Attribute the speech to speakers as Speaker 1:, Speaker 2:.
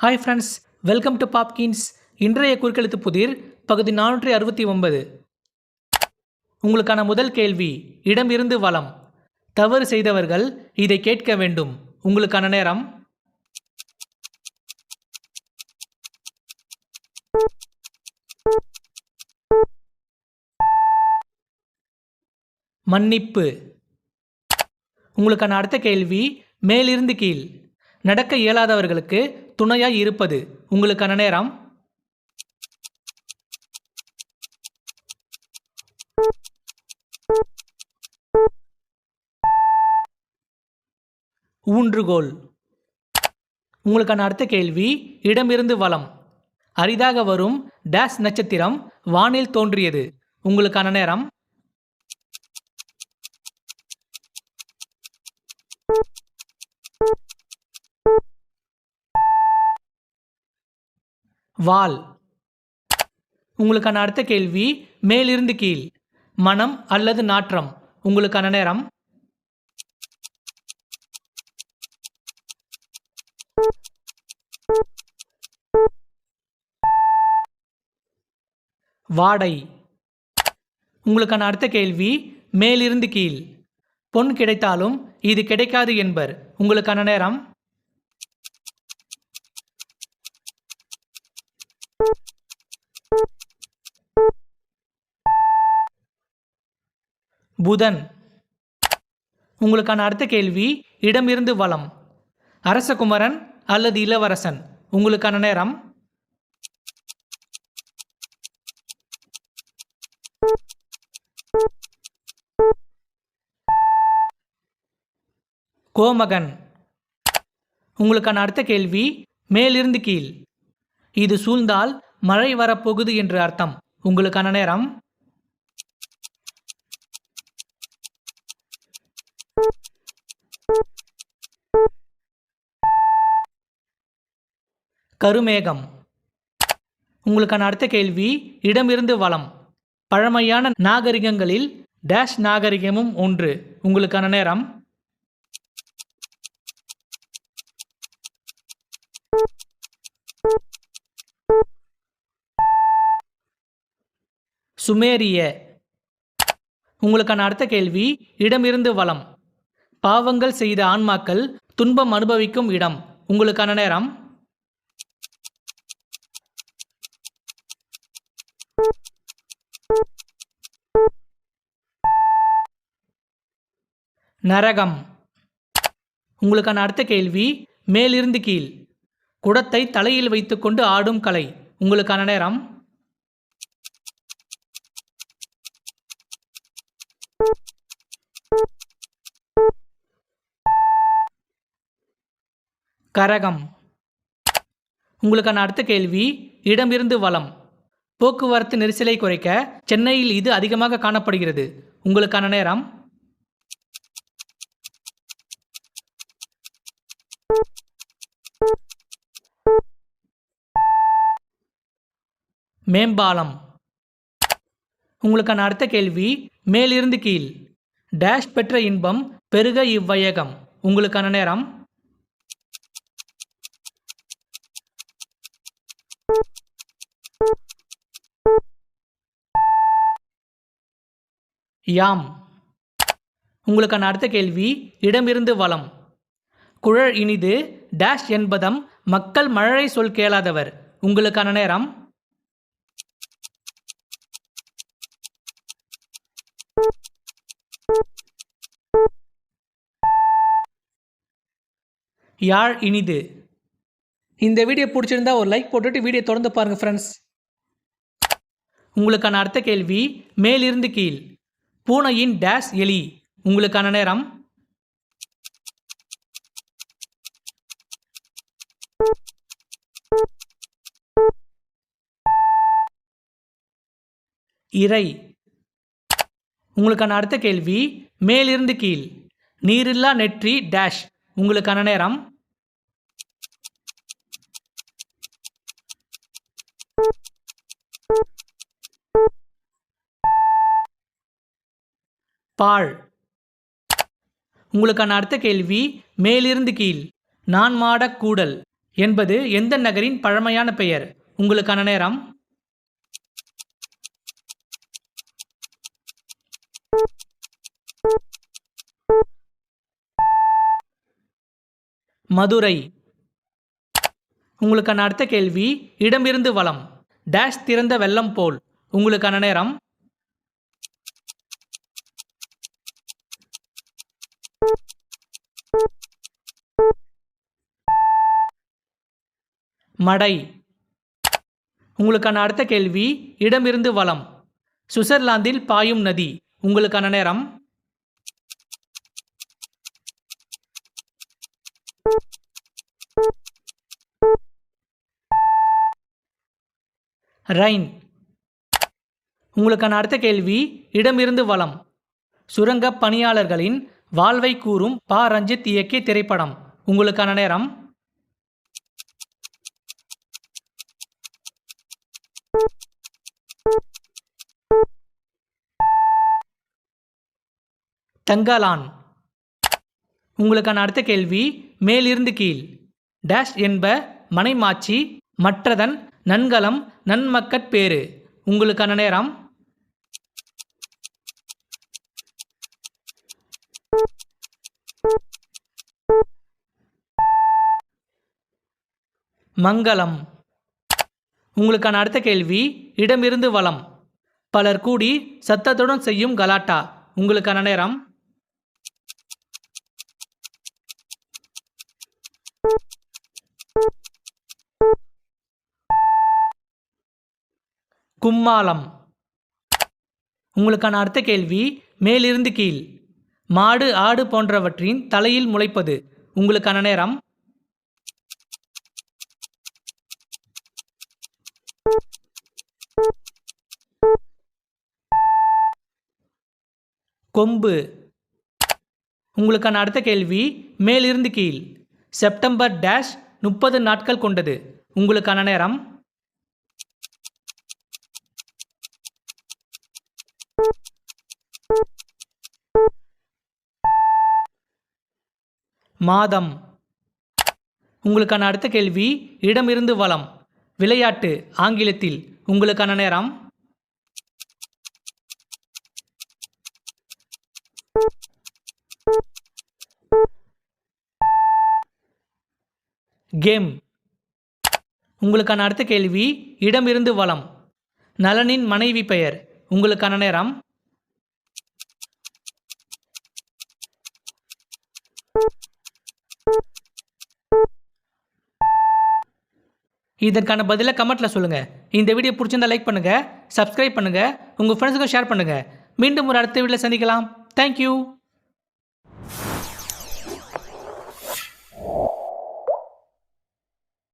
Speaker 1: Hi friends, welcome to Popkins. இன்றைய குறுக்கெழுத்து புதிர் பகுதி 469. உங்களுக்கான முதல் கேள்வி, இடமிருந்து வலம். தவறு செய்தவர்கள் இதை கேட்க வேண்டும். உங்களுக்கான நேரம். மன்னிப்பு. உங்களுக்கான அடுத்த கேள்வி, மேலிருந்து கீழ். நடக்க இயலாதவர்களுக்கு துணையாய் இருப்பது. உங்களுக்கான நேரம். ஊன்றுகோல். உங்களுக்கான அடுத்த கேள்வி, இடமிருந்து வலம். அரிதாக வரும் டேஸ் நட்சத்திரம் வானில் தோன்றியது. உங்களுக்கான நேரம். வால். உங்களுக்கான அடுத்த கேள்வி, மேலிருந்து கீழ். மனம் அல்லது நாற்றம். உங்களுக்கான நேரம். வாடை. உங்களுக்கான அடுத்த கேள்வி, மேலிருந்து கீழ். பொன் கிடைத்தாலும் இது கிடைக்காது என்பர். உங்களுக்கான நேரம். புதன். உங்களுக்கான அடுத்த கேள்வி, இடமிருந்து வலம். அரசகுமரன் அல்லது இளவரசன். உங்களுக்கான நேரம். கோமகன். உங்களுக்கான அடுத்த கேள்வி, மேலிருந்து கீழ். இது சூழ்ந்தால் மழை வரப்போகுது என்று அர்த்தம். உங்களுக்கான நேரம். கருமேகம். உங்களுக்கான அடுத்த கேள்வி, இடமிருந்து வலம். பழமையான நாகரிகங்களில் டேஷ் நாகரிகமும் ஒன்று. உங்களுக்கான நேரம். சுமேரிய. உங்களுக்கான அடுத்த கேள்வி, இடமிருந்து வலம். பாவங்கள் செய்த ஆன்மாக்கள் துன்பம் அனுபவிக்கும் இடம். உங்களுக்கான நேரம். நரகம். உங்களுக்கான அடுத்த கேள்வி, மேலிருந்து கீழ். குடத்தை தலையில் வைத்துக்கொண்டு ஆடும் கலை. உங்களுக்கான நேரம். கரகம். உங்களுக்கான அடுத்த கேள்வி, இடமிருந்து வலம். போக்குவரத்து நெரிசலை குறைக்க சென்னையில் இது அதிகமாக காணப்படுகிறது. உங்களுக்கான நேரம். மேம்பாலம். உங்களுக்கான அடுத்த கேள்வி, மேலிருந்து கீழ். டேஷ் பெற்ற இன்பம் பெருக இவ்வையகம். உங்களுக்கான நேரம். யாம். உங்களுக்கான அடுத்த கேள்வி, இடமிருந்து வலம். குழல் இனிது டேஷ் என்பதம் மக்கள் மழலை சொல் கேளாதவர். உங்களுக்கான நேரம். யாழ் இனிது. இந்த வீடியோ பிடிச்சிருந்தா ஒரு லைக் போட்டுட்டு வீடியோ தொடர்ந்து பாருங்க ஃப்ரெண்ட்ஸ். உங்களுக்கான அடுத்த கேள்வி, மேலிருந்து கீழ். பூனையின் டேஷ் எலி. உங்களுக்கான நேரம். இறை. உங்களுக்கான அடுத்த கேள்வி, மேலிருந்து கீழ். நீரில்லா நெற்றி டேஷ். உங்களுக்கான நேரம். பாழ். உங்களுக்கான அடுத்த கேள்வி, மேலிருந்து கீழ். நான் மாடக் கூடல் என்பது எந்த நகரின் பழமையான பெயர்? உங்களுக்கான நேரம். மதுரை. உங்களுக்கான அடுத்த கேள்வி இடமிருந்து வலம். டேஷ் திறந்த வெள்ளம் போல். உங்களுக்கான நேரம். மடை. உங்களுக்கான அடுத்த கேள்வி இடமிருந்து வலம். சுவிட்சர்லாந்தில் பாயும் நதி. உங்களுக்கான நேரம். ரைன். உங்களுக்கான அடுத்த கேள்வி இடமிருந்து வலம். சுரங்க பணியாளர்களின் வாழ்வை கூறும் பா ரஞ்சித் இயக்கிய திரைப்படம். உங்களுக்கான நேரம். தங்கலான். உங்களுக்கான அடுத்த கேள்வி மேலிருந்து கீழ். டேஷ் என்ப மனைமாட்சி மற்றதன் நன்கலம் நன்மக்கட்பேறு. உங்களுக்கான நேரம். மங்களம். உங்களுக்கான அடுத்த கேள்வி இடமிருந்து வலம். பலர் கூடி சத்தத்துடன் செய்யும் கலாட்டா. உங்களுக்கான நேரம். கும்மாளம். உங்களுக்கான அடுத்த கேள்வி மேலிருந்து கீழ். மாடு ஆடு போன்றவற்றின் தலையில் முளைப்பது. உங்களுக்கான நேரம். கொம்பு. உங்களுக்கான அடுத்த கேள்வி மேலிருந்து கீழ். செப்டம்பர் டேஷ் 30 நாட்கள் கொண்டது. உங்களுக்கான நேரம். மாதம். உங்களுக்கான அடுத்த கேள்வி இடமிருந்து வலம். விளையாட்டு ஆங்கிலத்தில். உங்களுக்கான நேரம். கேம். உங்களுக்கான அடுத்த கேள்வி இடமிருந்து வலம். நலனின் மனைவி பெயர். உங்களுக்கான நேரம். இதற்கான பதிலை கமெண்ட்ல சொல்லுங்க. இந்த வீடியோ பிடிச்சிருந்தா லைக் பண்ணுங்க, சப்ஸ்கிரைப் பண்ணுங்க, உங்க ஃப்ரெண்ட்ஸுக்கும் ஷேர் பண்ணுங்க. மீண்டும் ஒரு அடுத்த வீடியோவில் சந்திக்கலாம். தேங்க்யூ.